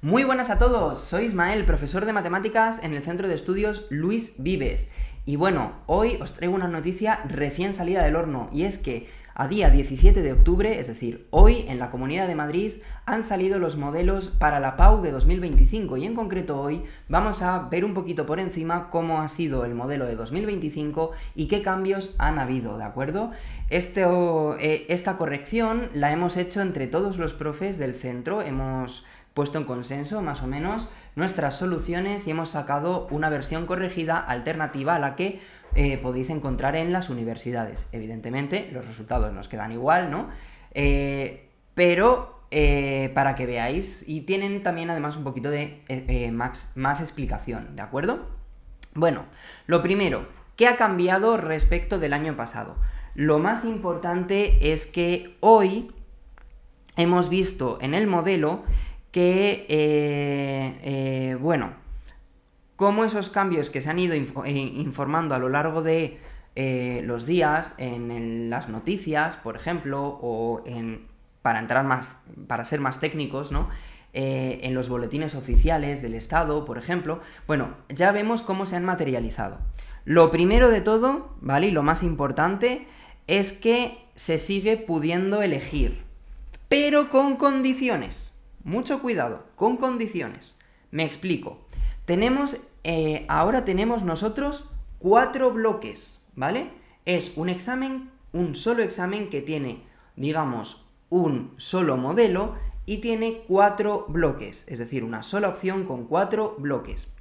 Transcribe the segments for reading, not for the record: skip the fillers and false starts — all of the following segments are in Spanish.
Muy buenas a todos, soy Ismael, profesor de matemáticas en el Centro de Estudios Luis Vives. Y bueno, hoy os traigo una noticia recién salida del horno, y es que a día 17 de octubre, es decir, hoy, en la Comunidad de Madrid, han salido los modelos para la PAU de 2025, y en concreto hoy vamos a ver un poquito por encima cómo ha sido el modelo de 2025 y qué cambios han habido, ¿de acuerdo? Esta corrección la hemos hecho entre todos los profes del centro, hemos puesto en consenso, más o menos, nuestras soluciones y hemos sacado una versión corregida alternativa a la que podéis encontrar en las universidades. Evidentemente, los resultados nos quedan igual, ¿no? Pero para que veáis, y tienen también además un poquito de más explicación, ¿de acuerdo? Bueno, lo primero, ¿qué ha cambiado respecto del año pasado? Lo más importante es que hoy hemos visto en el modelo que, cómo esos cambios que se han ido informando a lo largo de los días, en las noticias, por ejemplo, o para ser más técnicos, ¿no? En los boletines oficiales del Estado, por ejemplo, bueno, ya vemos cómo se han materializado. Lo primero de todo, ¿vale? Y lo más importante es que se sigue pudiendo elegir, pero con condiciones. Mucho cuidado, con condiciones. Me explico. Ahora tenemos nosotros 4 bloques, ¿vale? Es un solo examen que tiene, digamos, un solo modelo y tiene 4 bloques, es decir, una sola opción con 4 bloques.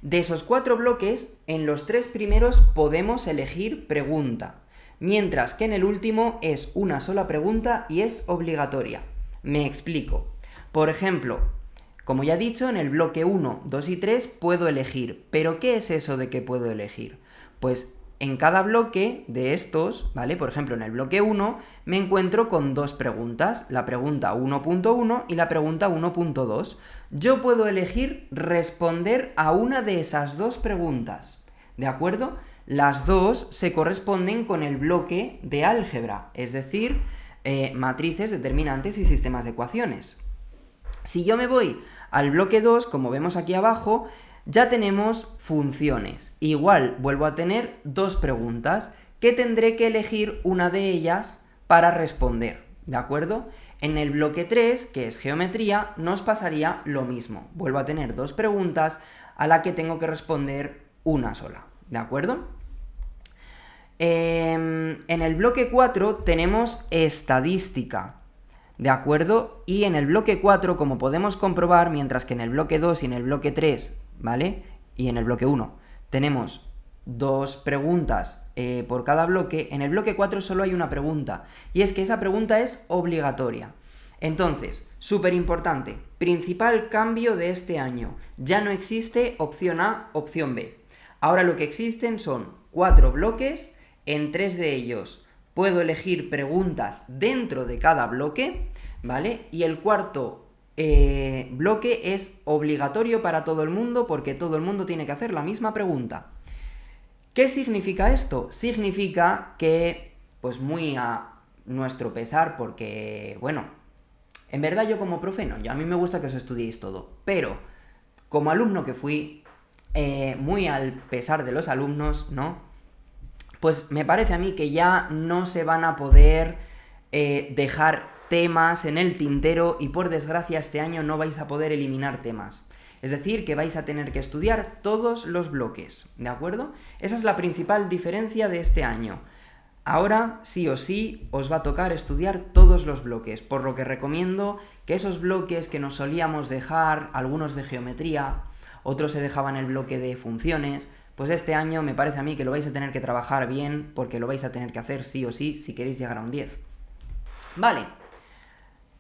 De esos 4 bloques, en los 3 primeros podemos elegir pregunta, mientras que en el último es una sola pregunta y es obligatoria. Me explico. Por ejemplo, como ya he dicho, en el bloque 1, 2 y 3 puedo elegir. ¿Pero qué es eso de que puedo elegir? Pues en cada bloque de estos, ¿vale? Por ejemplo, en el bloque 1 me encuentro con 2 preguntas, la pregunta 1.1 y la pregunta 1.2. Yo puedo elegir responder a una de esas 2 preguntas, ¿de acuerdo? Las dos se corresponden con el bloque de álgebra, es decir, matrices, determinantes y sistemas de ecuaciones. Si yo me voy al bloque 2, como vemos aquí abajo, ya tenemos funciones. Igual vuelvo a tener 2 preguntas, que tendré que elegir una de ellas para responder, ¿de acuerdo? En el bloque 3, que es geometría, nos pasaría lo mismo. Vuelvo a tener 2 preguntas a la que tengo que responder una sola, ¿de acuerdo? En el bloque 4 tenemos estadística, ¿de acuerdo? Y en el bloque 4, como podemos comprobar, mientras que en el bloque 2 y en el bloque 3, ¿vale? Y en el bloque 1 tenemos 2 preguntas por cada bloque, en el bloque 4 solo hay una pregunta, y es que esa pregunta es obligatoria. Entonces, súper importante, principal cambio de este año, ya no existe opción A, opción B. Ahora lo que existen son 4 bloques, en 3 de ellos puedo elegir preguntas dentro de cada bloque, ¿vale? Y el cuarto bloque es obligatorio para todo el mundo porque todo el mundo tiene que hacer la misma pregunta. ¿Qué significa esto? Significa que, pues muy a nuestro pesar, porque, bueno, en verdad yo como profe no, a mí me gusta que os estudiéis todo, pero como alumno que fui, muy al pesar de los alumnos, ¿no? Pues me parece a mí que ya no se van a poder dejar temas en el tintero y por desgracia este año no vais a poder eliminar temas. Es decir, que vais a tener que estudiar todos los bloques, ¿de acuerdo? Esa es la principal diferencia de este año. Ahora, sí o sí, os va a tocar estudiar todos los bloques, por lo que recomiendo que esos bloques que nos solíamos dejar, algunos de geometría, otros se dejaban el bloque de funciones, pues este año me parece a mí que lo vais a tener que trabajar bien, porque lo vais a tener que hacer sí o sí si queréis llegar a un 10. Vale,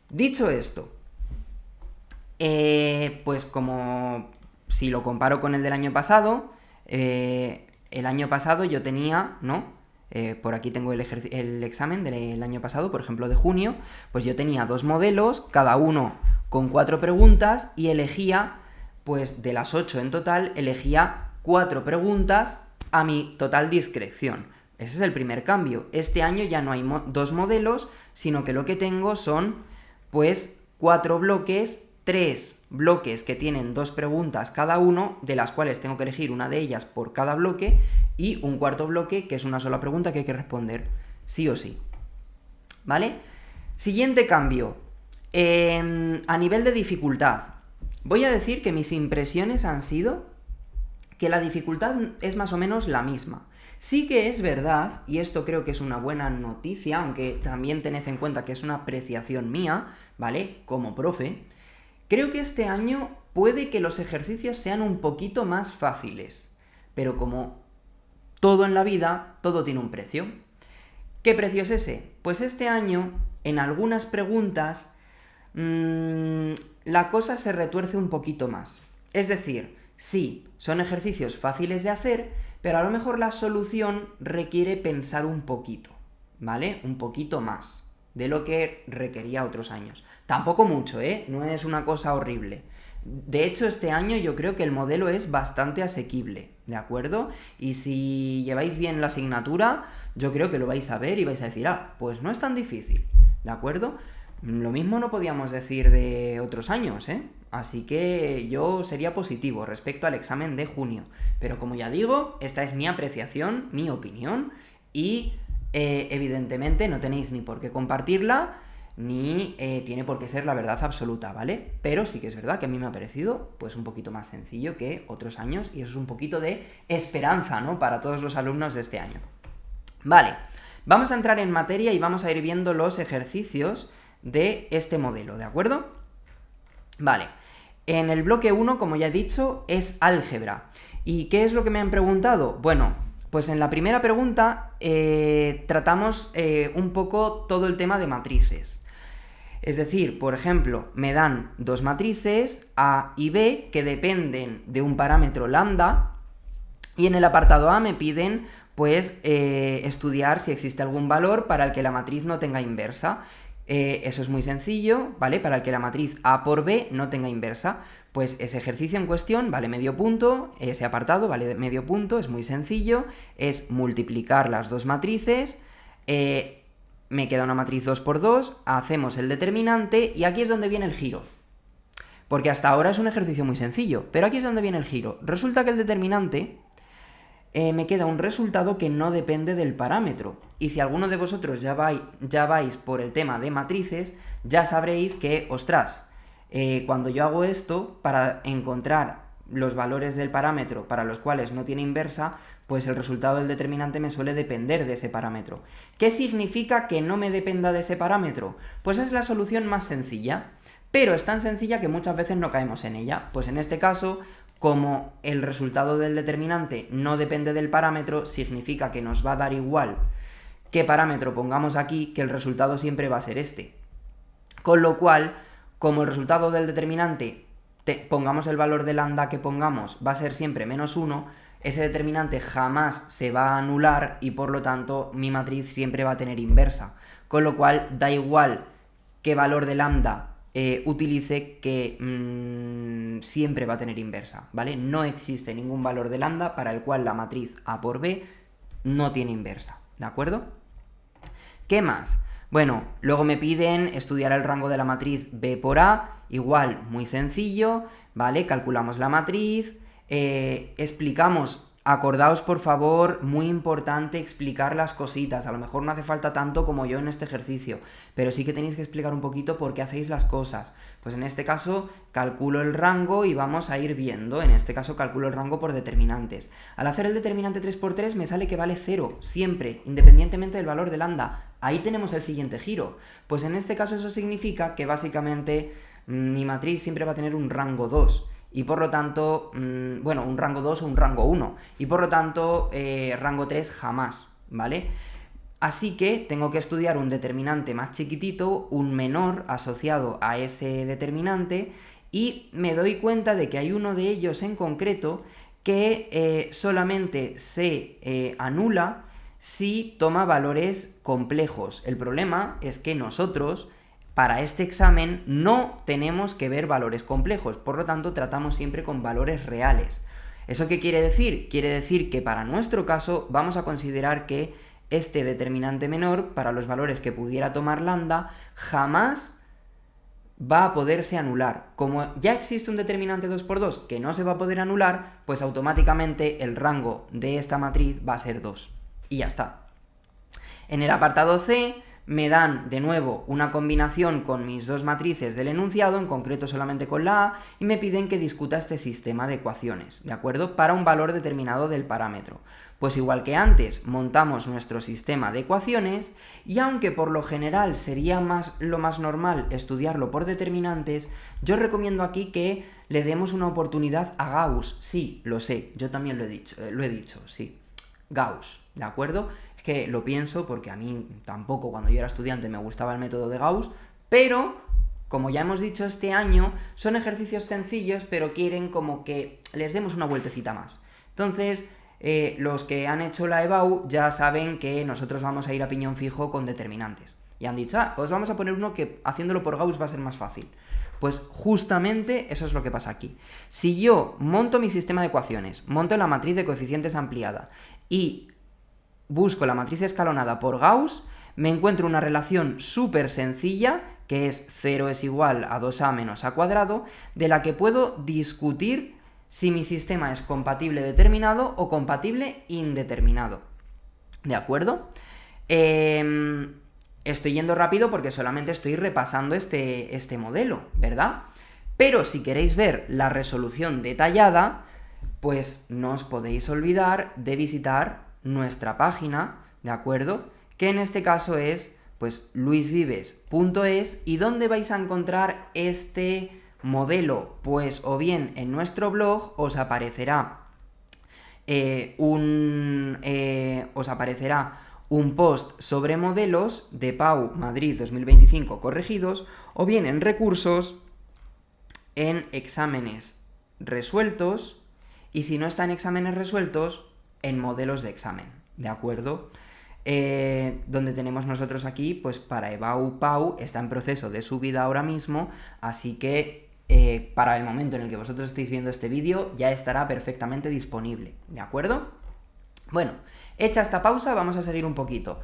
dicho esto, pues como si lo comparo con el del año pasado, el año pasado yo tenía, ¿no? Por aquí tengo el examen del año pasado, por ejemplo de junio, pues yo tenía 2 modelos, cada uno con 4 preguntas, y elegía, pues de las 8 en total, elegía 4 preguntas a mi total discreción. Ese es el primer cambio. Este año ya no hay 2 modelos, sino que lo que tengo son, pues, 4 bloques 3 bloques que tienen 2 preguntas cada uno, de las cuales tengo que elegir una de ellas por cada bloque, y un cuarto bloque que es una sola pregunta que hay que responder sí o sí. ¿Vale? Siguiente cambio. A nivel de dificultad, voy a decir que mis impresiones han sido que la dificultad es más o menos la misma. Sí que es verdad, y esto creo que es una buena noticia, aunque también tened en cuenta que es una apreciación mía, ¿vale? Como profe, creo que este año puede que los ejercicios sean un poquito más fáciles, pero como todo en la vida, todo tiene un precio. ¿Qué precio es ese? Pues este año, en algunas preguntas, la cosa se retuerce un poquito más. Es decir, sí, son ejercicios fáciles de hacer, pero a lo mejor la solución requiere pensar un poquito, ¿vale? Un poquito más de lo que requería otros años. Tampoco mucho, ¿eh? No es una cosa horrible. De hecho, este año yo creo que el modelo es bastante asequible, ¿de acuerdo? Y si lleváis bien la asignatura, yo creo que lo vais a ver y vais a decir, pues no es tan difícil, ¿de acuerdo? Lo mismo no podíamos decir de otros años, ¿eh? Así que yo sería positivo respecto al examen de junio. Pero como ya digo, esta es mi apreciación, mi opinión, y evidentemente no tenéis ni por qué compartirla, ni tiene por qué ser la verdad absoluta, ¿vale? Pero sí que es verdad que a mí me ha parecido pues un poquito más sencillo que otros años, y eso es un poquito de esperanza, ¿no? Para todos los alumnos de este año. Vale, vamos a entrar en materia y vamos a ir viendo los ejercicios de este modelo, ¿de acuerdo? Vale, en el bloque 1, como ya he dicho, es álgebra. ¿Y qué es lo que me han preguntado? Bueno, pues en la primera pregunta tratamos un poco todo el tema de matrices. Es decir, por ejemplo, me dan dos matrices, A y B, que dependen de un parámetro lambda, y en el apartado A me piden, pues, estudiar si existe algún valor para el que la matriz no tenga inversa. Eso es muy sencillo, ¿vale? Para el que la matriz A por B no tenga inversa. Pues ese ejercicio en cuestión vale medio punto, ese apartado vale medio punto, es muy sencillo, es multiplicar las dos matrices, me queda una matriz 2 por 2, hacemos el determinante, y aquí es donde viene el giro. Porque hasta ahora es un ejercicio muy sencillo, pero aquí es donde viene el giro. Resulta que el determinante me queda un resultado que no depende del parámetro. Y si alguno de vosotros ya vais por el tema de matrices, ya sabréis que, ostras, cuando yo hago esto, para encontrar los valores del parámetro para los cuales no tiene inversa, pues el resultado del determinante me suele depender de ese parámetro. ¿Qué significa que no me dependa de ese parámetro? Pues es la solución más sencilla, pero es tan sencilla que muchas veces no caemos en ella. Pues en este caso, como el resultado del determinante no depende del parámetro, significa que nos va a dar igual qué parámetro pongamos aquí, que el resultado siempre va a ser este. Con lo cual, como el resultado del determinante, pongamos el valor de lambda que pongamos, va a ser siempre menos 1, ese determinante jamás se va a anular y por lo tanto mi matriz siempre va a tener inversa. Con lo cual, da igual qué valor de lambda utilice, que siempre va a tener inversa, ¿vale? No existe ningún valor de lambda para el cual la matriz A por B no tiene inversa, ¿de acuerdo? ¿Qué más? Bueno, luego me piden estudiar el rango de la matriz B por A, igual, muy sencillo, ¿vale? Calculamos la matriz, explicamos. Acordaos, por favor, muy importante explicar las cositas. A lo mejor no hace falta tanto como yo en este ejercicio, pero sí que tenéis que explicar un poquito por qué hacéis las cosas. Pues en este caso calculo el rango y vamos a ir viendo. En este caso calculo el rango por determinantes. Al hacer el determinante 3×3 me sale que vale 0, siempre, independientemente del valor de lambda. Ahí tenemos el siguiente giro. Pues en este caso eso significa que básicamente mi matriz siempre va a tener un rango 2. Y por lo tanto, bueno, un rango 2 o un rango 1. Y por lo tanto, rango 3 jamás, ¿vale? Así que tengo que estudiar un determinante más chiquitito, un menor asociado a ese determinante, y me doy cuenta de que hay uno de ellos en concreto que solamente se anula si toma valores complejos. El problema es que nosotros, para este examen, no tenemos que ver valores complejos, por lo tanto tratamos siempre con valores reales. ¿Eso qué quiere decir? Quiere decir que para nuestro caso vamos a considerar que este determinante menor, para los valores que pudiera tomar lambda, jamás va a poderse anular. Como ya existe un determinante 2×2 que no se va a poder anular, pues automáticamente el rango de esta matriz va a ser 2. Y ya está. En el apartado C me dan de nuevo una combinación con mis dos matrices del enunciado, en concreto solamente con la A, y me piden que discuta este sistema de ecuaciones, ¿de acuerdo? Para un valor determinado del parámetro. Pues igual que antes, montamos nuestro sistema de ecuaciones, y aunque por lo general sería lo más normal estudiarlo por determinantes, yo recomiendo aquí que le demos una oportunidad a Gauss. Sí, lo sé, yo también lo he dicho, sí. Gauss, ¿de acuerdo? Es que lo pienso porque a mí tampoco cuando yo era estudiante me gustaba el método de Gauss, pero como ya hemos dicho este año, son ejercicios sencillos, pero quieren como que les demos una vueltecita más. Entonces, los que han hecho la EBAU ya saben que nosotros vamos a ir a piñón fijo con determinantes. Y han dicho, pues vamos a poner uno que haciéndolo por Gauss va a ser más fácil. Pues justamente eso es lo que pasa aquí. Si yo monto mi sistema de ecuaciones, monto la matriz de coeficientes ampliada y busco la matriz escalonada por Gauss, me encuentro una relación súper sencilla, que es 0 es igual a 2a menos a cuadrado, de la que puedo discutir si mi sistema es compatible determinado o compatible indeterminado. ¿De acuerdo? Estoy yendo rápido porque solamente estoy repasando este modelo, ¿verdad? Pero si queréis ver la resolución detallada, pues no os podéis olvidar de visitar nuestra página, ¿de acuerdo? Que en este caso es, pues, luisvives.es, y ¿dónde vais a encontrar este modelo? Pues o bien en nuestro blog os aparecerá un post sobre modelos de PAU Madrid 2025 corregidos, o bien en recursos, en exámenes resueltos, y si no está en exámenes resueltos, en modelos de examen, ¿de acuerdo? Donde tenemos nosotros aquí, pues para EBAU PAU está en proceso de subida ahora mismo, así que para el momento en el que vosotros estéis viendo este vídeo ya estará perfectamente disponible, ¿de acuerdo? Bueno, hecha esta pausa, vamos a seguir un poquito.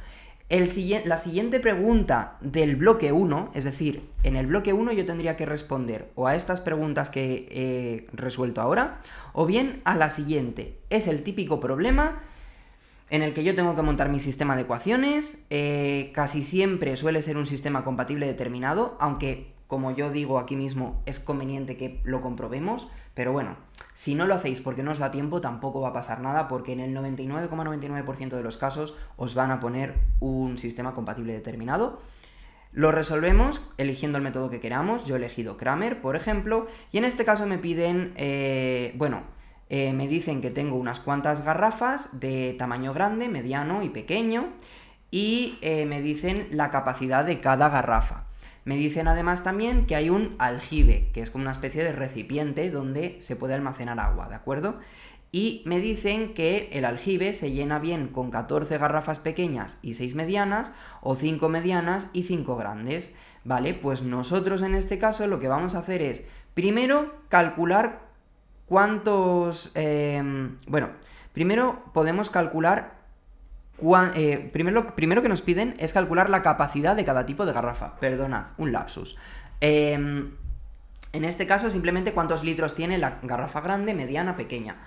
La siguiente pregunta del bloque 1, es decir, en el bloque 1 yo tendría que responder o a estas preguntas que he resuelto ahora, o bien a la siguiente. Es el típico problema en el que yo tengo que montar mi sistema de ecuaciones, casi siempre suele ser un sistema compatible determinado, aunque, como yo digo aquí mismo, es conveniente que lo comprobemos, pero bueno, si no lo hacéis porque no os da tiempo, tampoco va a pasar nada, porque en el 99,99% de los casos os van a poner un sistema compatible determinado. Lo resolvemos eligiendo el método que queramos. Yo he elegido Cramer, por ejemplo, y en este caso me piden, me dicen que tengo unas cuantas garrafas de tamaño grande, mediano y pequeño, y me dicen la capacidad de cada garrafa. Me dicen además también que hay un aljibe, que es como una especie de recipiente donde se puede almacenar agua, ¿de acuerdo? Y me dicen que el aljibe se llena bien con 14 garrafas pequeñas y 6 medianas, o 5 medianas y 5 grandes, ¿vale? Pues nosotros en este caso lo que vamos a hacer es, primero, calcular cuántos... primero podemos calcular... primero que nos piden es calcular la capacidad de cada tipo de garrafa. Perdonad, un lapsus. En este caso, simplemente cuántos litros tiene la garrafa grande, mediana, pequeña.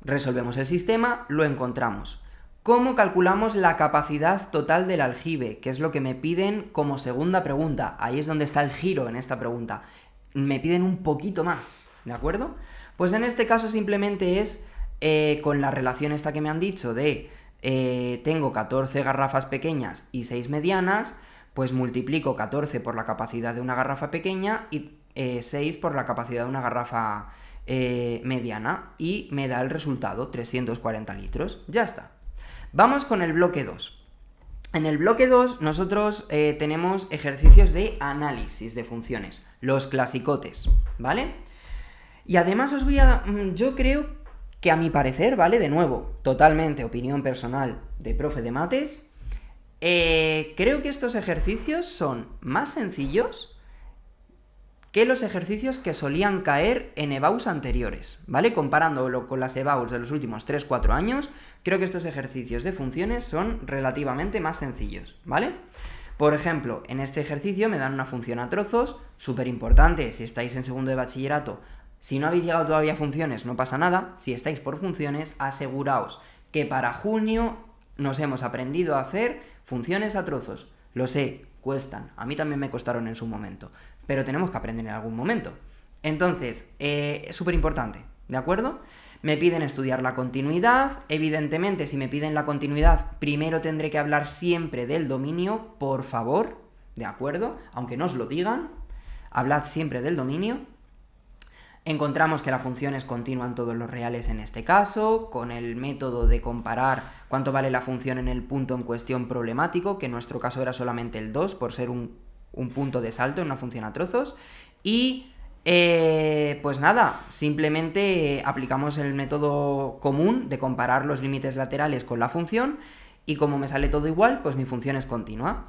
Resolvemos el sistema, lo encontramos. ¿Cómo calculamos la capacidad total del aljibe? Que es lo que me piden como segunda pregunta. Ahí es donde está el giro en esta pregunta. Me piden un poquito más, ¿de acuerdo? Pues en este caso simplemente es con la relación esta que me han dicho de... tengo 14 garrafas pequeñas y 6 medianas, pues multiplico 14 por la capacidad de una garrafa pequeña y 6 por la capacidad de una garrafa mediana, y me da el resultado, 340 litros. Ya está. Vamos con el bloque 2. En el bloque 2 nosotros tenemos ejercicios de análisis de funciones, los clasicotes, ¿vale? Y además os voy a... yo creo que a mi parecer, ¿vale? De nuevo, totalmente opinión personal de profe de mates, creo que estos ejercicios son más sencillos que los ejercicios que solían caer en EBAUs anteriores, ¿vale? Comparándolo con las EBAUs de los últimos 3-4 años, creo que estos ejercicios de funciones son relativamente más sencillos, ¿vale? Por ejemplo, en este ejercicio me dan una función a trozos, súper importante si estáis en segundo de bachillerato. Si no habéis llegado todavía a funciones, no pasa nada. Si estáis por funciones, aseguraos que para junio nos hemos aprendido a hacer funciones a trozos. Lo sé, cuestan. A mí también me costaron en su momento. Pero tenemos que aprender en algún momento. Entonces, es súper importante, ¿de acuerdo? Me piden estudiar la continuidad. Evidentemente, si me piden la continuidad, primero tendré que hablar siempre del dominio, por favor, ¿de acuerdo? Aunque no os lo digan, hablad siempre del dominio. Encontramos que la función es continua en todos los reales en este caso, con el método de comparar cuánto vale la función en el punto en cuestión problemático, que en nuestro caso era solamente el 2, por ser un punto de salto en una función a trozos, y pues nada, simplemente aplicamos el método común de comparar los límites laterales con la función, y como me sale todo igual, pues mi función es continua.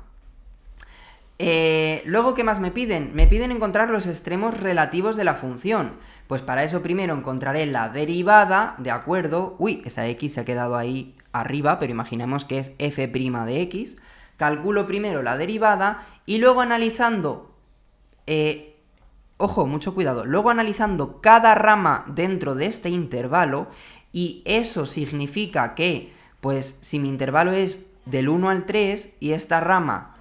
Luego, ¿qué más me piden? Me piden encontrar los extremos relativos de la función. Pues para eso primero encontraré la derivada, ¿de acuerdo? Uy, esa x se ha quedado ahí arriba, pero imaginemos que es f' de x. Calculo primero la derivada y luego analizando... ojo, mucho cuidado. Luego analizando cada rama dentro de este intervalo, y eso significa que, pues, si mi intervalo es del 1 al 3 y esta rama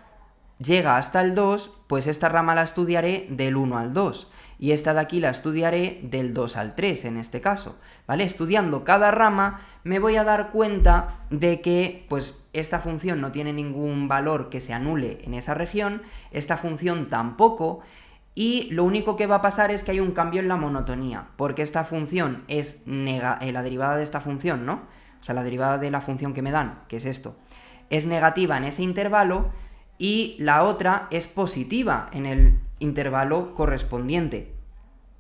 llega hasta el 2, pues esta rama la estudiaré del 1 al 2, y esta de aquí la estudiaré del 2 al 3 en este caso, ¿vale? Estudiando cada rama me voy a dar cuenta de que, pues, esta función no tiene ningún valor que se anule en esa región, esta función tampoco, y lo único que va a pasar es que hay un cambio en la monotonía, porque esta función es la derivada de esta función, ¿no? O sea, la derivada de la función que me dan, que es esto, es negativa en ese intervalo, y la otra es positiva en el intervalo correspondiente.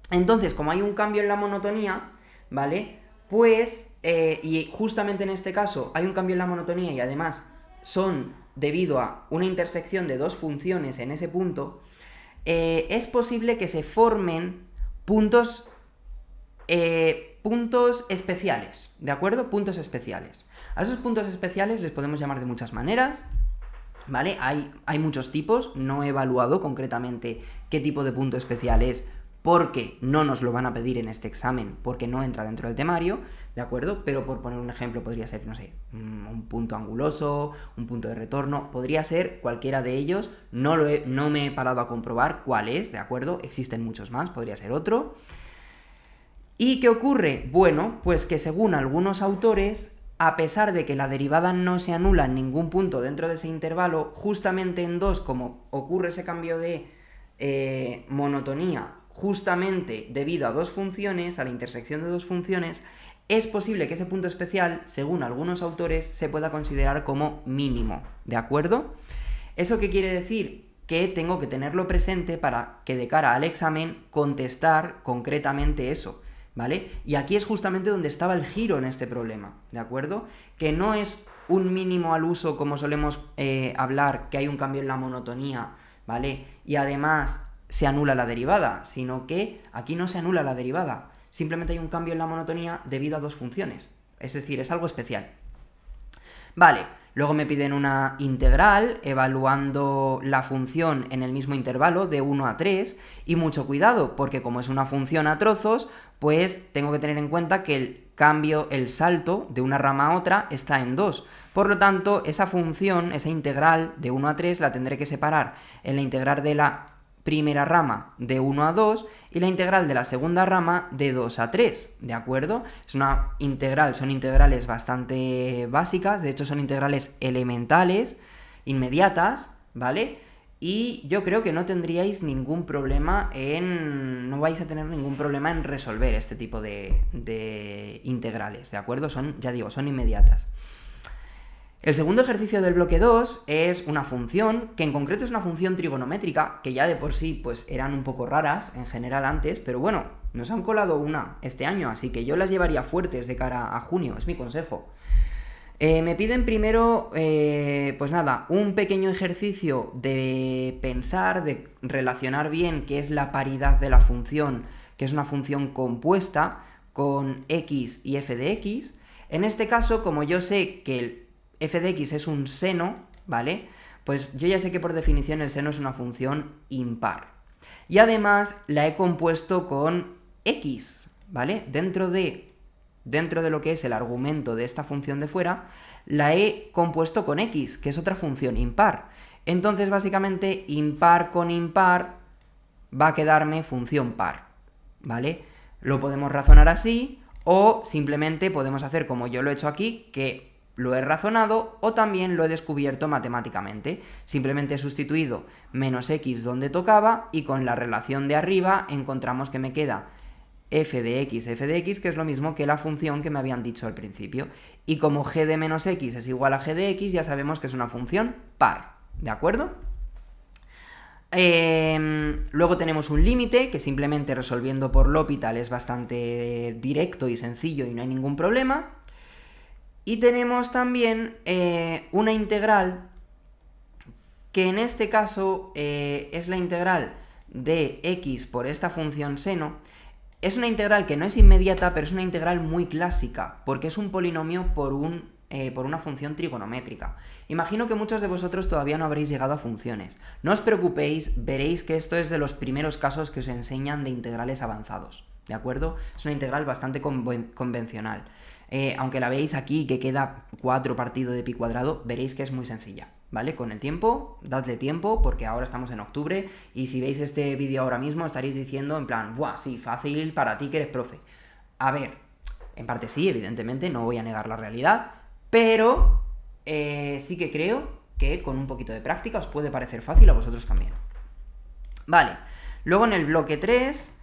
Entonces, como hay un cambio en la monotonía, ¿vale? Pues, y justamente en este caso hay un cambio en la monotonía y además son debido a una intersección de dos funciones en ese punto, es posible que se formen puntos especiales, ¿de acuerdo? Puntos especiales. A esos puntos especiales les podemos llamar de muchas maneras, ¿vale? Hay muchos tipos, no he evaluado concretamente qué tipo de punto especial es, porque no nos lo van a pedir en este examen, porque no entra dentro del temario, ¿de acuerdo? Pero por poner un ejemplo podría ser, no sé, un punto anguloso, un punto de retorno, podría ser cualquiera de ellos, no me he parado a comprobar cuál es, ¿de acuerdo? Existen muchos más, podría ser otro. ¿Y qué ocurre? Bueno, pues que según algunos autores, a pesar de que la derivada no se anula en ningún punto dentro de ese intervalo, justamente en 2, como ocurre ese cambio de monotonía, justamente debido a dos funciones, a la intersección de dos funciones, es posible que ese punto especial, según algunos autores, se pueda considerar como mínimo, ¿de acuerdo? ¿Eso qué quiere decir? Que tengo que tenerlo presente para que de cara al examen contestar concretamente eso, ¿vale? Y aquí es justamente donde estaba el giro en este problema, ¿de acuerdo? Que no es un mínimo al uso como solemos hablar, que hay un cambio en la monotonía, ¿vale? Y además se anula la derivada, sino que aquí no se anula la derivada, simplemente hay un cambio en la monotonía debido a dos funciones, es decir, es algo especial. Vale, luego me piden una integral evaluando la función en el mismo intervalo de 1 a 3, y mucho cuidado, porque como es una función a trozos, pues tengo que tener en cuenta que el cambio, el salto de una rama a otra está en 2. Por lo tanto, esa función, esa integral de 1 a 3 la tendré que separar en la integral de la primera rama de 1 a 2 y la integral de la segunda rama de 2 a 3, ¿de acuerdo? Es una integral, son integrales bastante básicas, de hecho son integrales elementales, inmediatas, ¿vale? Y yo creo que no tendríais ningún problema no vais a tener ningún problema en resolver este tipo de integrales, ¿de acuerdo? Son, ya digo, son inmediatas. El segundo ejercicio del bloque 2 es una función, que en concreto es una función trigonométrica, que ya de por sí pues eran un poco raras en general antes, pero bueno, nos han colado una este año, así que yo las llevaría fuertes de cara a junio, es mi consejo. Me piden primero, pues nada, un pequeño ejercicio de pensar, de relacionar bien qué es la paridad de la función, que es una función compuesta con x y f de x. En este caso, como yo sé que el f de x es un seno, ¿vale? Pues yo ya sé que por definición el seno es una función impar. Y además la he compuesto con x, ¿vale? Dentro de lo que es el argumento de esta función de fuera, la he compuesto con x, que es otra función impar. Entonces, básicamente, impar con impar va a quedarme función par, ¿vale? Lo podemos razonar así, o simplemente podemos hacer como yo lo he hecho aquí, que lo he razonado, o también lo he descubierto matemáticamente. Simplemente he sustituido menos x donde tocaba, y con la relación de arriba encontramos que me queda f de x, que es lo mismo que la función que me habían dicho al principio. Y como g de menos x es igual a g de x, ya sabemos que es una función par, ¿de acuerdo? Luego tenemos un límite, que simplemente resolviendo por L'Hopital es bastante directo y sencillo y no hay ningún problema. Y tenemos también una integral, que en este caso es la integral de x por esta función seno. Es una integral que no es inmediata, pero es una integral muy clásica, porque es un polinomio por una función trigonométrica. Imagino que muchos de vosotros todavía no habréis llegado a funciones. No os preocupéis, veréis que esto es de los primeros casos que os enseñan de integrales avanzados, ¿de acuerdo? Es una integral bastante convencional. Aunque la veis aquí que queda 4 partido de pi cuadrado, veréis que es muy sencilla, ¿vale? Con el tiempo, dadle tiempo, porque ahora estamos en octubre, y si veis este vídeo ahora mismo estaréis diciendo en plan, ¡buah, sí, fácil para ti que eres profe! A ver, en parte sí, evidentemente, no voy a negar la realidad, pero sí que creo que con un poquito de práctica os puede parecer fácil a vosotros también. Vale, luego en el bloque 3...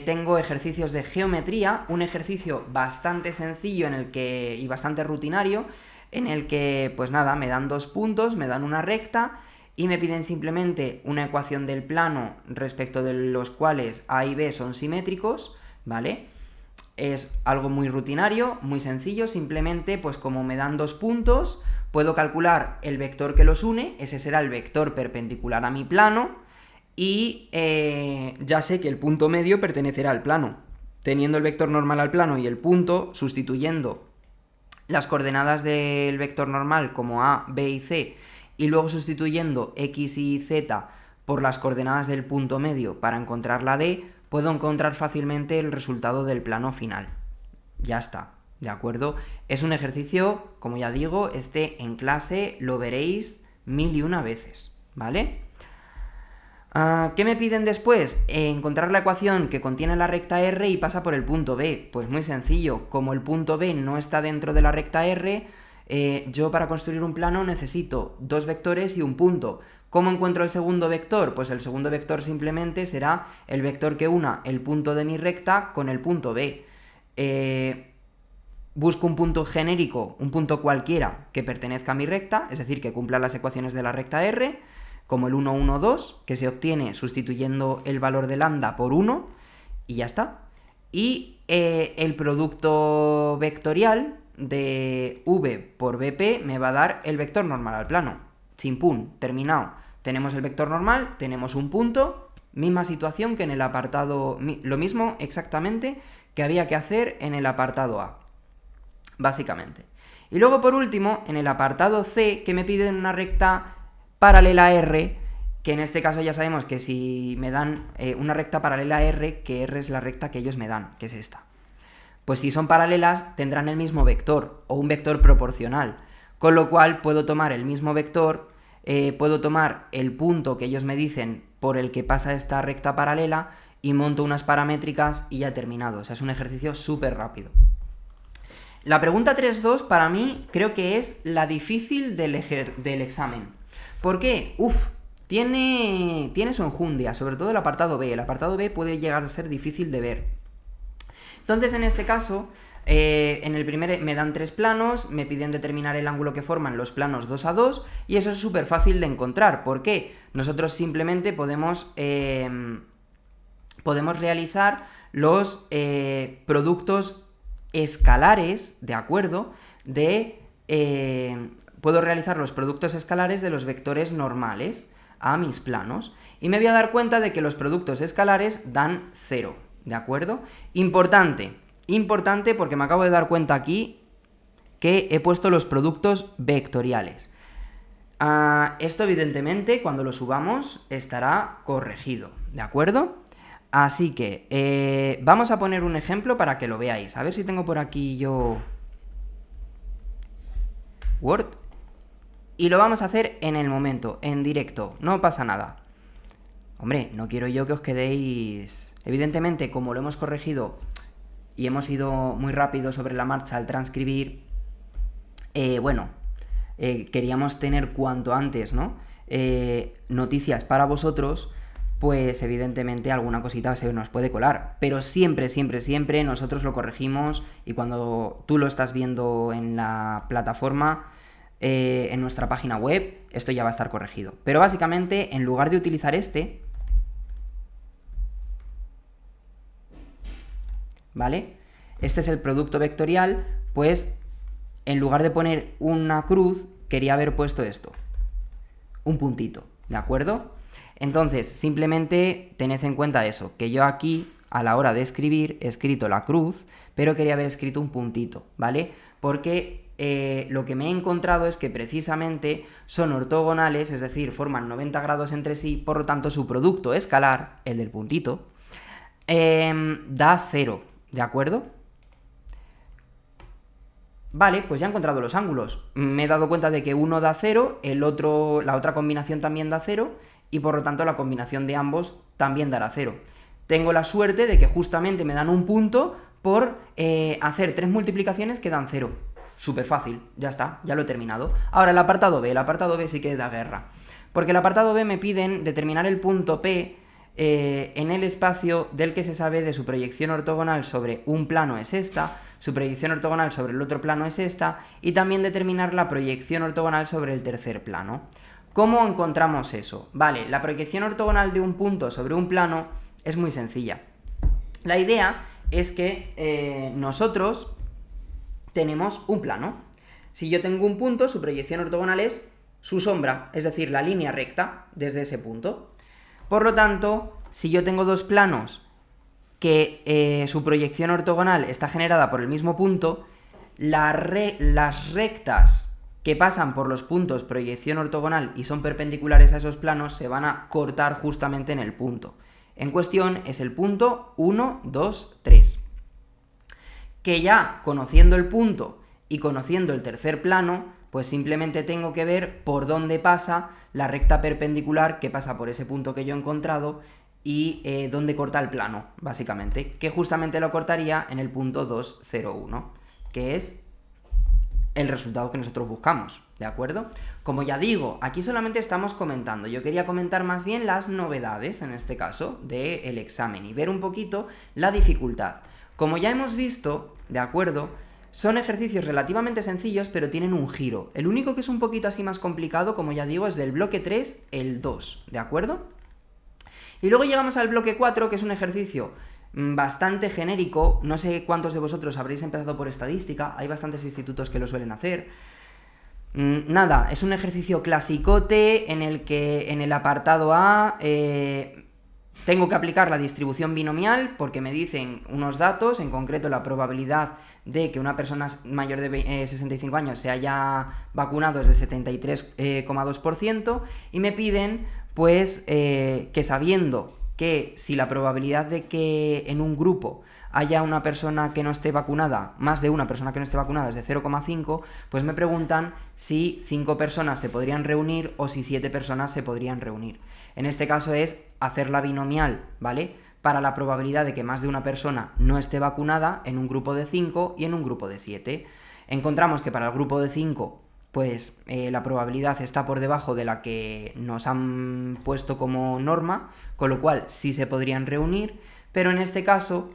tengo ejercicios de geometría, un ejercicio bastante sencillo y bastante rutinario, en el que, pues nada, me dan 2 puntos, me dan una recta, y me piden simplemente una ecuación del plano respecto de los cuales A y B son simétricos, ¿vale? Es algo muy rutinario, muy sencillo, simplemente, pues como me dan 2 puntos, puedo calcular el vector que los une, ese será el vector perpendicular a mi plano, y ya sé que el punto medio pertenecerá al plano. Teniendo el vector normal al plano y el punto, sustituyendo las coordenadas del vector normal como A, B y C, y luego sustituyendo X y Z por las coordenadas del punto medio para encontrar la D, puedo encontrar fácilmente el resultado del plano final. Ya está, ¿de acuerdo? Es un ejercicio, como ya digo, en clase lo veréis 1001 veces, ¿vale? ¿Qué me piden después? Encontrar la ecuación que contiene la recta R y pasa por el punto B. Pues muy sencillo, como el punto B no está dentro de la recta R, yo para construir un plano necesito 2 vectores y un punto. ¿Cómo encuentro el segundo vector? Pues el segundo vector simplemente será el vector que una el punto de mi recta con el punto B. Busco un punto genérico, un punto cualquiera que pertenezca a mi recta, es decir, que cumpla las ecuaciones de la recta R, como el 1, 1, 2, que se obtiene sustituyendo el valor de lambda por 1, y ya está. Y el producto vectorial de v por vp me va a dar el vector normal al plano. Chimpún, terminado. Tenemos el vector normal, tenemos un punto, misma situación que en el apartado, lo mismo exactamente que había que hacer en el apartado A, básicamente. Y luego, por último, en el apartado C, que me piden una recta paralela a R, que en este caso ya sabemos que si me dan una recta paralela a R, que R es la recta que ellos me dan, que es esta. Pues si son paralelas, tendrán el mismo vector, o un vector proporcional, con lo cual puedo tomar el mismo vector, puedo tomar el punto que ellos me dicen por el que pasa esta recta paralela, y monto unas paramétricas y ya he terminado. O sea, es un ejercicio súper rápido. La pregunta 3.2 para mí creo que es la difícil del examen. ¿Por qué? Tiene su enjundia, sobre todo el apartado B. El apartado B puede llegar a ser difícil de ver. Entonces, en este caso, en el primer me dan 3 planos, me piden determinar el ángulo que forman los planos 2 a 2, y eso es súper fácil de encontrar. ¿Por qué? Nosotros simplemente podemos realizar los productos escalares, ¿de acuerdo? Puedo realizar los productos escalares de los vectores normales a mis planos, y me voy a dar cuenta de que los productos escalares dan 0, ¿de acuerdo? Importante porque me acabo de dar cuenta aquí que he puesto los productos vectoriales. Esto evidentemente cuando lo subamos estará corregido, ¿de acuerdo? Así que vamos a poner un ejemplo para que lo veáis. A ver si tengo por aquí yo Word. Y lo vamos a hacer en el momento, en directo, no pasa nada. Hombre, no quiero yo que os quedéis... Evidentemente, como lo hemos corregido y hemos ido muy rápido sobre la marcha al transcribir, queríamos tener cuanto antes, ¿no? Noticias para vosotros, pues evidentemente alguna cosita se nos puede colar. Pero siempre, siempre, siempre nosotros lo corregimos y cuando tú lo estás viendo en la plataforma, en nuestra página web, esto ya va a estar corregido. Pero básicamente, en lugar de utilizar este, ¿vale? Este es el producto vectorial, pues en lugar de poner una cruz, quería haber puesto esto, un puntito, ¿de acuerdo? Entonces, simplemente tened en cuenta eso, que yo aquí, a la hora de escribir, he escrito la cruz, pero quería haber escrito un puntito, ¿vale? Porque lo que me he encontrado es que precisamente son ortogonales, es decir, forman 90 grados entre sí, por lo tanto su producto escalar, el del puntito, da 0, ¿de acuerdo? Vale, pues ya he encontrado los ángulos. Me he dado cuenta de que uno da 0, la otra combinación también da 0, y por lo tanto la combinación de ambos también dará 0. Tengo la suerte de que justamente me dan un punto por hacer 3 multiplicaciones que dan 0. Súper fácil, ya está, ya lo he terminado. Ahora el apartado B sí que da guerra. Porque el apartado B me piden determinar el punto P en el espacio del que se sabe de su proyección ortogonal sobre un plano es esta, su proyección ortogonal sobre el otro plano es esta, y también determinar la proyección ortogonal sobre el tercer plano. ¿Cómo encontramos eso? Vale, la proyección ortogonal de un punto sobre un plano es muy sencilla. La idea es que nosotros tenemos un plano. Si yo tengo un punto, su proyección ortogonal es su sombra, es decir, la línea recta desde ese punto. Por lo tanto, si yo tengo dos planos que su proyección ortogonal está generada por el mismo punto, las rectas que pasan por los puntos proyección ortogonal y son perpendiculares a esos planos se van a cortar justamente en el punto. En cuestión es el punto 1, 2, 3. Que ya conociendo el punto y conociendo el tercer plano, pues simplemente tengo que ver por dónde pasa la recta perpendicular que pasa por ese punto que yo he encontrado y dónde corta el plano, básicamente, que justamente lo cortaría en el punto 2, 0, 1, que es el resultado que nosotros buscamos, ¿de acuerdo? Como ya digo, aquí solamente estamos comentando, yo quería comentar más bien las novedades, en este caso, del examen y ver un poquito la dificultad. Como ya hemos visto, ¿de acuerdo?, son ejercicios relativamente sencillos, pero tienen un giro. El único que es un poquito así más complicado, como ya digo, es del bloque 3, el 2, ¿de acuerdo? Y luego llegamos al bloque 4, que es un ejercicio bastante genérico. No sé cuántos de vosotros habréis empezado por estadística, hay bastantes institutos que lo suelen hacer. Nada, es un ejercicio clasicote en el que en el apartado A tengo que aplicar la distribución binomial porque me dicen unos datos, en concreto la probabilidad de que una persona mayor de 65 años se haya vacunado es de 73,2% y me piden pues que sabiendo que si la probabilidad de que en un grupo haya una persona que no esté vacunada, más de una persona que no esté vacunada es de 0,5, pues me preguntan si 5 personas se podrían reunir o si 7 personas se podrían reunir. En este caso es hacer la binomial, ¿vale?, para la probabilidad de que más de una persona no esté vacunada en un grupo de 5 y en un grupo de 7. Encontramos que para el grupo de 5, pues la probabilidad está por debajo de la que nos han puesto como norma, con lo cual sí se podrían reunir, pero en este caso,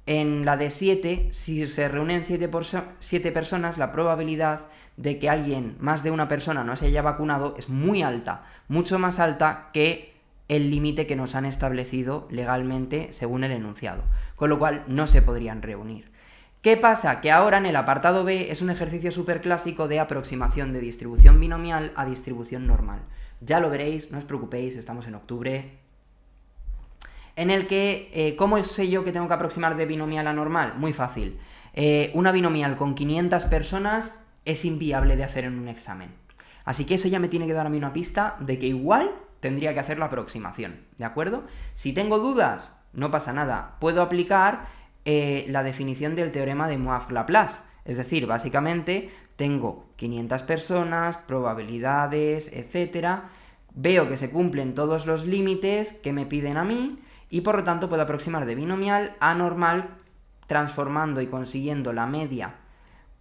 en la de 7, si se reúnen 7 personas, la probabilidad de que alguien, más de una persona, no se haya vacunado es muy alta, mucho más alta que el límite que nos han establecido legalmente según el enunciado, con lo cual no se podrían reunir. ¿Qué pasa? Que ahora en el apartado B es un ejercicio súper clásico de aproximación de distribución binomial a distribución normal. Ya lo veréis, no os preocupéis, estamos en octubre. En el que, ¿cómo sé yo que tengo que aproximar de binomial a normal? Muy fácil. Una binomial con 500 personas es inviable de hacer en un examen. Así que eso ya me tiene que dar a mí una pista de que igual tendría que hacer la aproximación, ¿de acuerdo? Si tengo dudas, no pasa nada, puedo aplicar la definición del teorema de Moivre-Laplace, es decir, básicamente tengo 500 personas, probabilidades, etcétera, veo que se cumplen todos los límites que me piden a mí, y por lo tanto puedo aproximar de binomial a normal, transformando y consiguiendo la media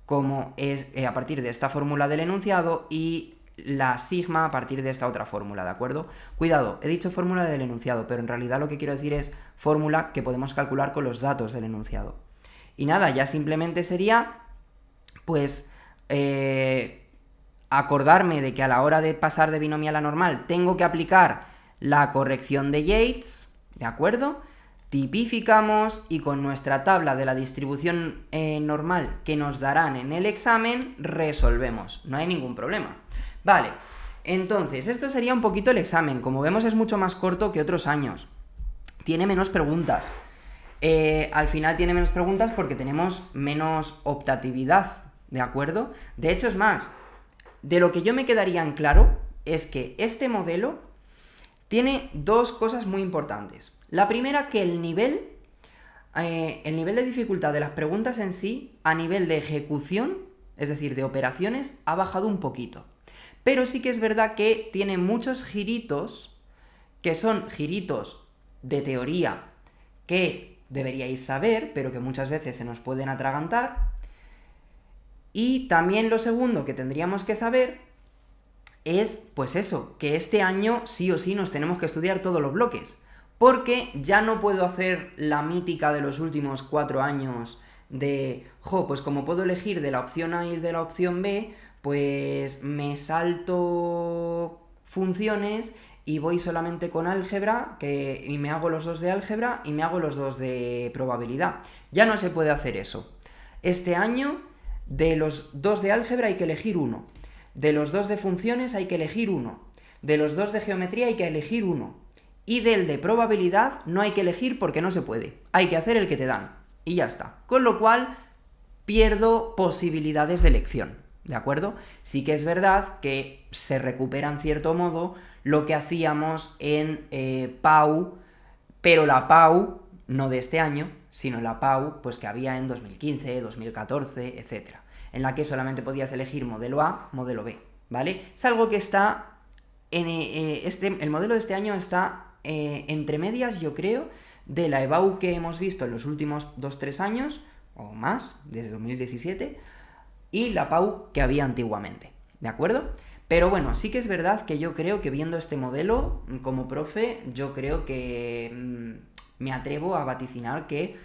como es a partir de esta fórmula del enunciado y la sigma a partir de esta otra fórmula, ¿de acuerdo? Cuidado, he dicho fórmula del enunciado, pero en realidad lo que quiero decir es fórmula que podemos calcular con los datos del enunciado. Y nada, ya simplemente sería, pues, acordarme de que a la hora de pasar de binomial a normal tengo que aplicar la corrección de Yates, ¿de acuerdo? Tipificamos y con nuestra tabla de la distribución normal que nos darán en el examen, resolvemos. No hay ningún problema. Vale, entonces, esto sería un poquito el examen. Como vemos, es mucho más corto que otros años. Tiene menos preguntas. Al final tiene menos preguntas porque tenemos menos optatividad, ¿de acuerdo? De hecho, es más, de lo que yo me quedaría en claro es que este modelo tiene dos cosas muy importantes. La primera, que el nivel de dificultad de las preguntas en sí, a nivel de ejecución, es decir, de operaciones, ha bajado un poquito. Pero sí que es verdad que tiene muchos giritos, que son giritos de teoría que deberíais saber, pero que muchas veces se nos pueden atragantar. Y también lo segundo que tendríamos que saber es, pues eso, que este año sí o sí nos tenemos que estudiar todos los bloques, porque ya no puedo hacer la mítica de los últimos 4 años de, pues como puedo elegir de la opción A y de la opción B, pues me salto funciones y voy solamente con álgebra, y me hago los 2 de álgebra y me hago los 2 de probabilidad. Ya no se puede hacer eso. Este año, de los 2 de álgebra hay que elegir uno. De los 2 de funciones hay que elegir uno. De los 2 de geometría hay que elegir uno. Y del de probabilidad no hay que elegir porque no se puede. Hay que hacer el que te dan. Y ya está. Con lo cual, pierdo posibilidades de elección. ¿De acuerdo? Sí que es verdad que se recupera en cierto modo lo que hacíamos en PAU, pero la PAU, no de este año, sino la PAU, pues que había en 2015, 2014, etc. En la que solamente podías elegir modelo A, modelo B, ¿vale? Es algo que está el modelo de este año está entre medias, yo creo, de la EBAU que hemos visto en los últimos 2-3 años, o más, desde 2017, y la PAU que había antiguamente, ¿de acuerdo? Pero bueno, sí que es verdad que yo creo que viendo este modelo, como profe, yo creo que me atrevo a vaticinar que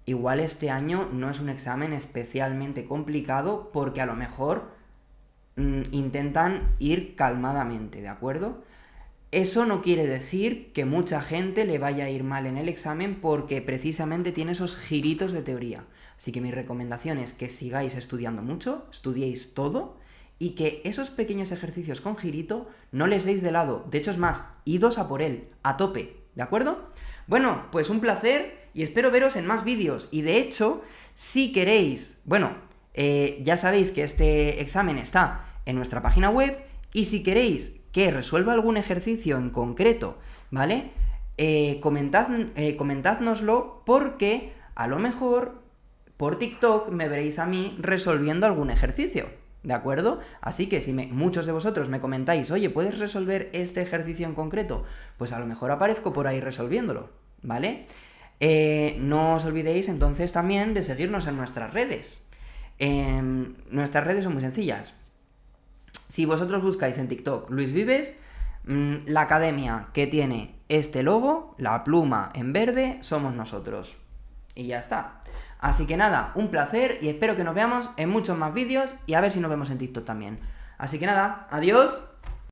igual este año no es un examen especialmente complicado, porque a lo mejor intentan ir calmadamente, ¿de acuerdo? Eso no quiere decir que mucha gente le vaya a ir mal en el examen, porque precisamente tiene esos giritos de teoría. Así que mi recomendación es que sigáis estudiando mucho, estudiéis todo, y que esos pequeños ejercicios con girito no les deis de lado. De hecho, es más, idos a por él, a tope, ¿de acuerdo? Bueno, pues un placer y espero veros en más vídeos. Y de hecho, si queréis, ya sabéis que este examen está en nuestra página web, y si queréis que resuelva algún ejercicio en concreto, ¿vale? Comentádnoslo, porque a lo mejor por TikTok me veréis a mí resolviendo algún ejercicio, ¿de acuerdo? Así que si muchos de vosotros me comentáis, oye, ¿puedes resolver este ejercicio en concreto? Pues a lo mejor aparezco por ahí resolviéndolo, ¿vale? No os olvidéis entonces también de seguirnos en nuestras redes. Nuestras redes son muy sencillas. Si vosotros buscáis en TikTok Luis Vives, la academia que tiene este logo, la pluma en verde, somos nosotros. Y ya está. Así que nada, un placer y espero que nos veamos en muchos más vídeos y a ver si nos vemos en TikTok también. Así que nada, adiós.